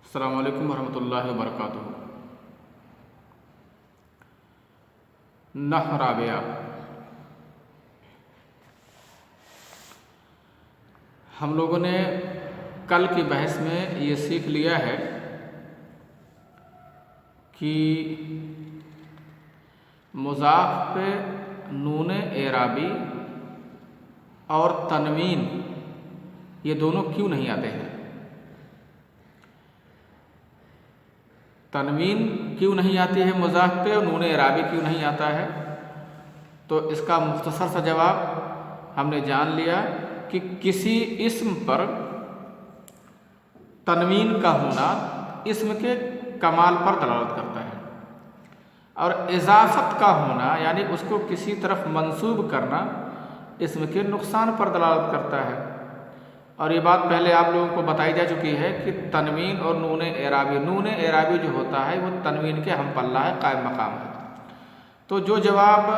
السلام علیکم ورحمۃ اللہ وبرکاتہ۔ نحو رابعہ، ہم لوگوں نے کل کی بحث میں یہ سیکھ لیا ہے کہ مضاف پہ نون اعرابی اور تنوین یہ دونوں کیوں نہیں آتے ہیں، تنوین کیوں نہیں آتی ہے مضاف پہ اور نون اعرابی کیوں نہیں آتا ہے۔ تو اس کا مختصر سا جواب ہم نے جان لیا کہ کسی اسم پر تنوین کا ہونا اسم کے کمال پر دلالت کرتا ہے، اور اضافت کا ہونا یعنی اس کو کسی طرف منسوب کرنا اسم کے نقصان پر دلالت کرتا ہے۔ اور یہ بات پہلے آپ لوگوں کو بتائی جا چکی ہے کہ تنوین اور نون اعرابی جو ہوتا ہے وہ تنوین کے ہم پلہ ہے، قائم مقام ہے۔ تو جو جواب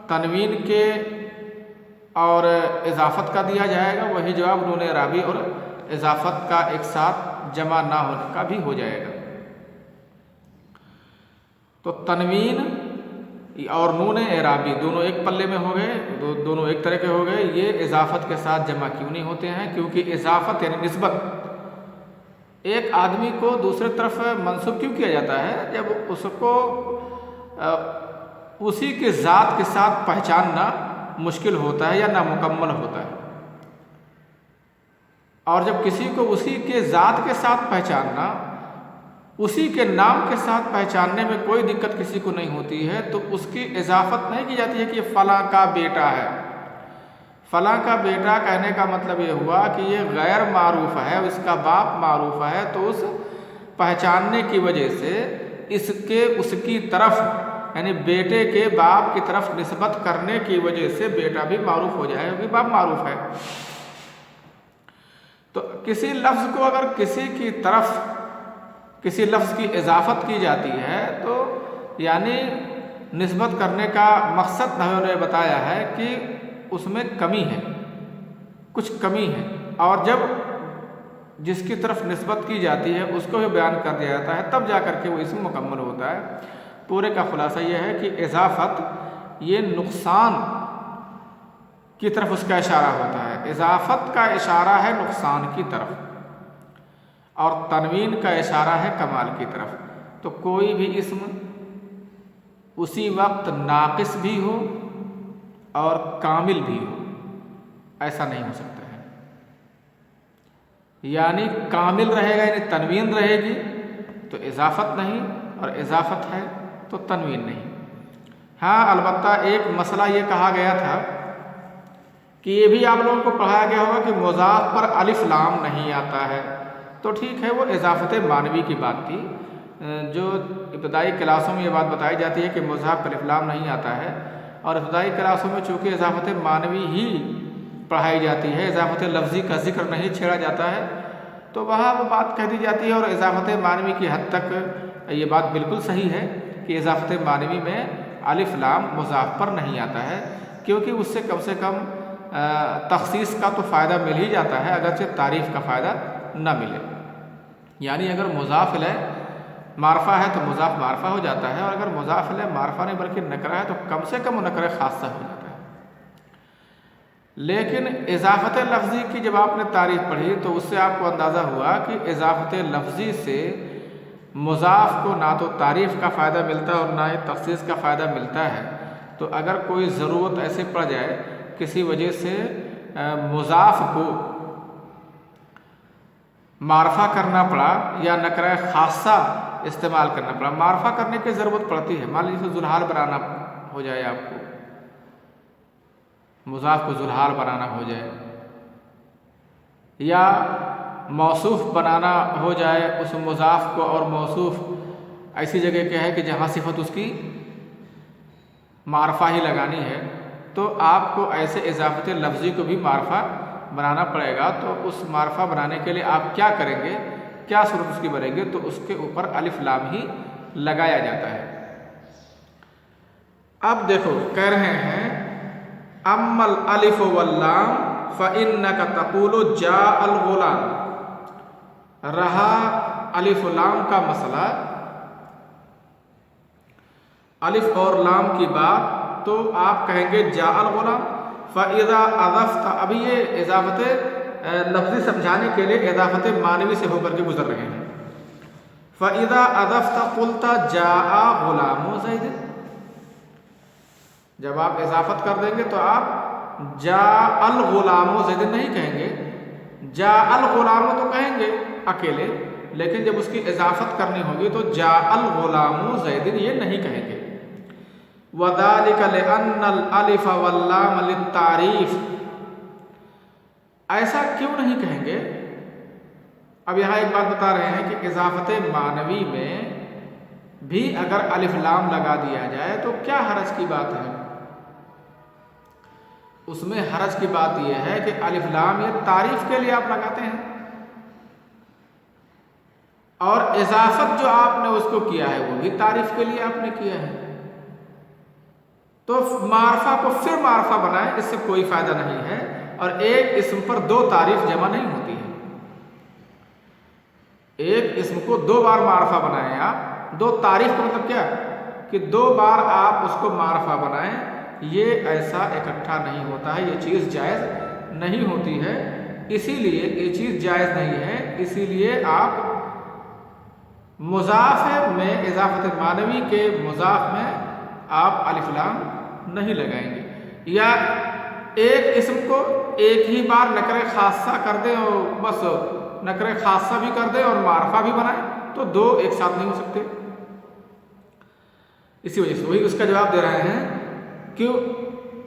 تنوین کے اور اضافت کا دیا جائے گا وہی جواب نون اعرابی اور اضافت کا ایک ساتھ جمع نہ ہونے کا بھی ہو جائے گا۔ تو تنوین اور نون اعرابی دونوں ایک پلے میں ہو گئے، دونوں ایک طرح کے ہو گئے۔ یہ اضافت کے ساتھ جمع کیوں نہیں ہوتے ہیں؟ کیونکہ اضافت یعنی نسبت ایک آدمی کو دوسرے طرف منسوب کیوں کیا جاتا ہے؟ جب اس کو اسی کے ذات کے ساتھ پہچاننا مشکل ہوتا ہے یا نامکمل ہوتا ہے، اور جب کسی کو اسی کے ذات کے ساتھ پہچاننا، اسی کے نام کے ساتھ پہچاننے میں کوئی دقت کسی کو نہیں ہوتی ہے تو اس کی اضافت نہیں کی جاتی ہے کہ یہ فلاں کا بیٹا ہے۔ فلاں کا بیٹا کہنے کا مطلب یہ ہوا کہ یہ غیر معروف ہے، اس کا باپ معروف ہے، تو اس پہچاننے کی وجہ سے اس کی طرف یعنی بیٹے کے باپ کی طرف نسبت کرنے کی وجہ سے بیٹا بھی معروف ہو جائے کیونکہ باپ معروف ہے۔ تو کسی لفظ کو اگر کسی کی طرف کسی لفظ کی اضافت کی جاتی ہے تو یعنی نسبت کرنے کا مقصد نحویوں نے بتایا ہے کہ اس میں کمی ہے، کچھ کمی ہے، اور جب جس کی طرف نسبت کی جاتی ہے اس کو بھی بیان کر دیا جاتا ہے تب جا کر کے وہ اسم مکمل ہوتا ہے۔ پورے کا خلاصہ یہ ہے کہ اضافت یہ نقصان کی طرف اس کا اشارہ ہوتا ہے، اضافت کا اشارہ ہے نقصان کی طرف، اور تنوین کا اشارہ ہے کمال کی طرف۔ تو کوئی بھی اسم اسی وقت ناقص بھی ہو اور کامل بھی ہو، ایسا نہیں ہو سکتا ہے۔ یعنی کامل رہے گا یعنی تنوین رہے گی تو اضافت نہیں، اور اضافت ہے تو تنوین نہیں۔ ہاں البتہ ایک مسئلہ یہ کہا گیا تھا کہ یہ بھی آپ لوگوں کو پڑھایا گیا ہوگا کہ مضاف پر الف لام نہیں آتا ہے، تو ٹھیک ہے وہ اضافت معنوی کی بات تھی۔ جو ابتدائی کلاسوں میں یہ بات بتائی جاتی ہے کہ مضاف پر الف لام نہیں آتا ہے، اور ابتدائی کلاسوں میں چونکہ اضافت معنوی ہی پڑھائی جاتی ہے، اضافت لفظی کا ذکر نہیں چھیڑا جاتا ہے، تو وہاں وہ بات کہہ دی جاتی ہے، اور اضافت معنوی کی حد تک یہ بات بالکل صحیح ہے کہ اضافت معنوی میں الف لام مضاف پر نہیں آتا ہے، کیونکہ اس سے کم تخصیص کا تو فائدہ مل ہی جاتا ہے اگرچہ تعریف کا فائدہ نہ ملے۔ یعنی اگر مضاف الیہ معرفہ ہے تو مضاف معرفہ ہو جاتا ہے، اور اگر مضاف الیہ معرفہ نہیں بلکہ نکرہ ہے تو کم سے کم نکرہ خاصہ ہو جاتا ہے۔ لیکن اضافت لفظی کی جب آپ نے تعریف پڑھی تو اس سے آپ کو اندازہ ہوا کہ اضافت لفظی سے مضاف کو نہ تو تعریف کا فائدہ ملتا اور نہ ہی تخصیص کا فائدہ ملتا ہے۔ تو اگر کوئی ضرورت ایسے پڑ جائے کسی وجہ سے مضاف کو معرفہ کرنا پڑا یا نکرہ خاصہ استعمال کرنا پڑا، معرفہ کرنے کی ضرورت پڑتی ہے، مان لیجیے ذوالحال بنانا ہو جائے، آپ کو مضاف کو ذوالحال بنانا ہو جائے، یا موصوف بنانا ہو جائے اس مضاف کو، اور موصوف ایسی جگہ کیا ہے کہ جہاں صفت اس کی معرفہ ہی لگانی ہے، تو آپ کو ایسے اضافت لفظی کو بھی معرفہ بنانا پڑے گا۔ تو اس معرفہ بنانے کے لیے آپ کیا کریں گے، کیا صورت اس کی بنے گی؟ تو اس کے اوپر الف لام ہی لگایا جاتا ہے۔ اب دیکھو کہہ رہے ہیں اما الالف واللام فإنک تقول جاء الغلام، رہا الف و لام کا مسئلہ، الف اور لام کی بات، تو آپ کہیں گے جاء الغلام فاذا اضفت، ابھی یہ اضافت لفظی سمجھانے کے لیے اضافت معنوی سے ہو کر کے گزر رہے ہیں۔ فاذا اضفت قلت جاء غلام زید، جب آپ اضافت کر دیں گے تو آپ جاء الغلام زید نہیں کہیں گے، جاء الغلام تو کہیں گے اکیلے، لیکن جب اس کی اضافت کرنی ہوگی تو جاء الغلام زید یہ نہیں کہیں گے۔ وذلك لأن الالف واللام للتعریف، ایسا کیوں نہیں کہیں گے؟ اب یہاں ایک بات بتا رہے ہیں کہ اضافت معنوی میں بھی اگر الف لام لگا دیا جائے تو کیا حرج کی بات ہے؟ اس میں حرج کی بات یہ ہے کہ الف لام یہ تعریف کے لیے آپ لگاتے ہیں، اور اضافت جو آپ نے اس کو کیا ہے وہ بھی تعریف کے لیے آپ نے کیا ہے، تو معرفہ کو پھر معرفہ بنائیں، اس سے کوئی فائدہ نہیں ہے، اور ایک اسم پر دو تعریف جمع نہیں ہوتی ہے۔ ایک اسم کو دو بار معرفہ بنائیں آپ، دو تعریف کا مطلب کیا کہ دو بار آپ اس کو معرفہ بنائیں، یہ ایسا اکٹھا نہیں ہوتا ہے، یہ چیز جائز نہیں ہوتی ہے، اسی لیے یہ چیز جائز نہیں ہے، اسی لیے آپ مضاف میں اضافت معنوی کے مضاف میں آپ الف لام نہیں لگائیں گے، یا ایک اسم کو ایک ہی بار نکر خاصہ کر دیں اور بس نکر خاصہ بھی کر دیں اور معرفہ بھی بنائیں، تو دو ایک ساتھ نہیں ہو سکتے۔ اسی وجہ سے وہی اس کا جواب دے رہے ہیں کہ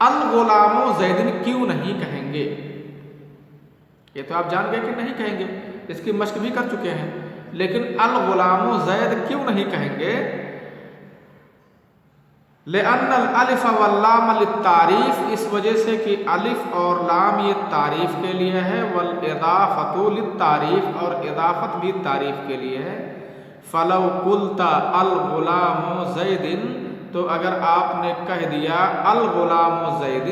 الغلام زیدن کیوں نہیں کہیں گے، یہ تو آپ جان گئے کہ نہیں کہیں گے، اس کی مشق بھی کر چکے ہیں، لیکن الغلام زید کیوں نہیں کہیں گے؟ لأن الالف واللام للتعریف، اس وجہ سے کہ الف اور لام یہ تعریف کے لیے ہے، والاضافۃ للتعریف، اور اضافت بھی تعریف کے لیے ہے۔ فلو قلت الغلام زید، تو اگر آپ نے کہہ دیا الغلام زید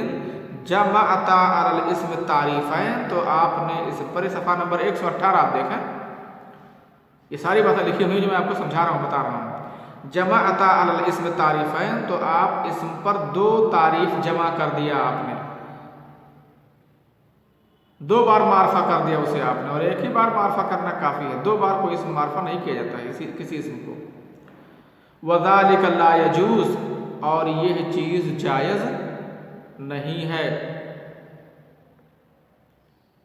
جمعت علی الاسم تعریفین، تو آپ نے اس پر صفحہ نمبر 118 آپ دیکھیں، یہ ساری باتیں لکھی ہوئی جو میں آپ کو سمجھا رہا ہوں، بتا رہا ہوں۔ جمعت علی الاسم تعریفین، تو آپ اسم پر دو تعریف جمع کر دیا، آپ نے دو بار معرفہ کر دیا اسے آپ نے، اور ایک ہی بار معرفہ کرنا کافی ہے، دو بار کوئی اسم معرفہ نہیں کیا جاتا ہے کسی اسم کو۔ وذالک لا یجوز، اور یہ چیز جائز نہیں ہے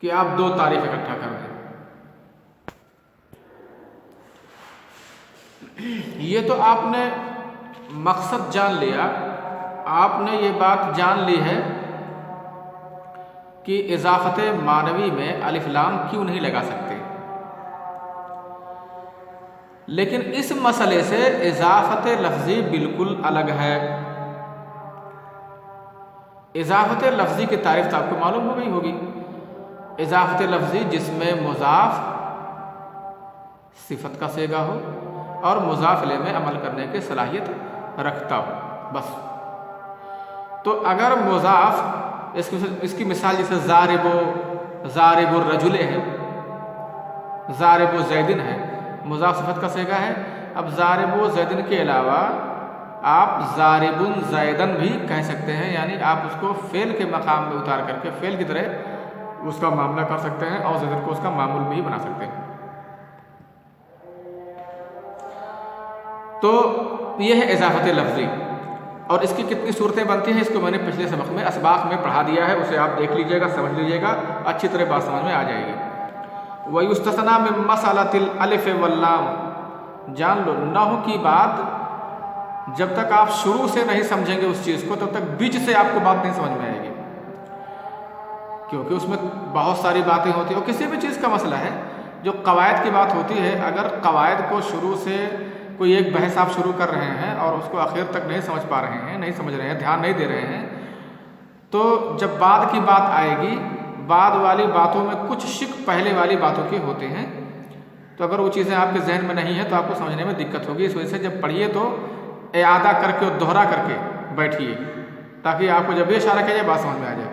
کہ آپ دو تعریف اکٹھا کر دیں۔ یہ تو آپ نے مقصد جان لیا، آپ نے یہ بات جان لی ہے کہ اضافت معنوی میں الف لام کیوں نہیں لگا سکتے، لیکن اس مسئلے سے اضافت لفظی بالکل الگ ہے۔ اضافت لفظی کی تعریف تو آپ کو معلوم ہو گئی ہوگی، اضافت لفظی جس میں مضاف صفت کا صیغہ ہو اور مضاف الیہ میں عمل کرنے کی صلاحیت رکھتا ہو، بس۔ تو اگر مضاف، اس کی مثال جیسے ضارب الرجل ہے، ضارب زیدن ہے، مضاف صفت کا صیغہ ہے۔ اب ضارب زیدن کے علاوہ آپ ضارب زیدن بھی کہہ سکتے ہیں، یعنی آپ اس کو فعل کے مقام میں اتار کر کے فعل کی طرح اس کا معاملہ کر سکتے ہیں، اور زیدن کو اس کا معمول بھی بنا سکتے ہیں۔ تو یہ ہے اضافت لفظی، اور اس کی کتنی صورتیں بنتی ہیں اس کو میں نے پچھلے سبق میں اسباق میں پڑھا دیا ہے، اسے آپ دیکھ لیجئے گا، سمجھ لیجئے گا، اچھی طرح بات سمجھ میں آ جائے گی۔ وَيُسْتَثْنَى مِن مَسْأَلَةِ الْأَلِفِ وَاللَّامِ، جان لو نحو کی بات جب تک آپ شروع سے نہیں سمجھیں گے اس چیز کو، تب تک بیچ سے آپ کو بات نہیں سمجھ میں آئے گی، کیونکہ اس میں بہت ساری باتیں ہوتی ہیں، اور کسی بھی چیز کا مسئلہ ہے جو قواعد کی بات ہوتی ہے، اگر قواعد کو شروع سے کوئی ایک بحث آپ شروع کر رہے ہیں اور اس کو آخر تک نہیں سمجھ پا رہے ہیں، نہیں سمجھ رہے ہیں، دھیان نہیں دے رہے ہیں، تو جب بعد کی بات آئے گی، بعد والی باتوں میں کچھ شک پہلے والی باتوں کے ہوتے ہیں، تو اگر وہ چیزیں آپ کے ذہن میں نہیں ہیں تو آپ کو سمجھنے میں دقت ہوگی۔ اس وجہ سے جب پڑھیے تو اعادہ کر کے اور دوہرا کر کے بیٹھیے، تاکہ آپ کو جب بھی اشارہ کیا جائے بات سمجھ میں آ جائے۔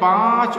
5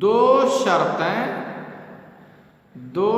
2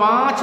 5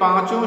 5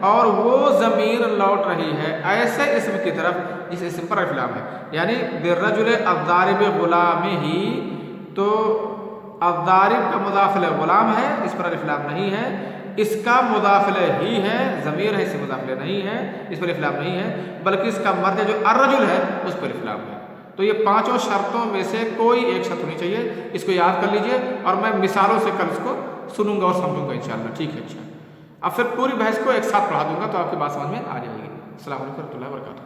اور وہ ضمیر لوٹ رہی ہے ایسے اسم کی طرف جس اسم پر الف لام ہے، یعنی بالرجل الضارب غلامہ، تو الضارب کا مضاف الیہ غلام ہے، اس پر الف لام نہیں ہے، اس کا مضاف الیہ ہی ہے، ضمیر ہے، اس سے مضاف الیہ نہیں ہے، اس پر الف لام نہیں ہے، بلکہ اس کا مرجع جو الرجل ہے اس پر الف لام ہے۔ تو یہ پانچوں شرطوں میں سے کوئی ایک شرط ہونی چاہیے، اس کو یاد کر لیجئے، اور میں مثالوں سے کل اس کو سنوں گا اور سمجھوں گا انشاءاللہ، ٹھیک ہے؟ اچھا، اب پھر پوری بحث کو ایک ساتھ پڑھا دوں گا تو آپ کی بات سمجھ میں آ جائے گی۔ السلام علیکم و رحمۃ اللہ وبرکاتہ۔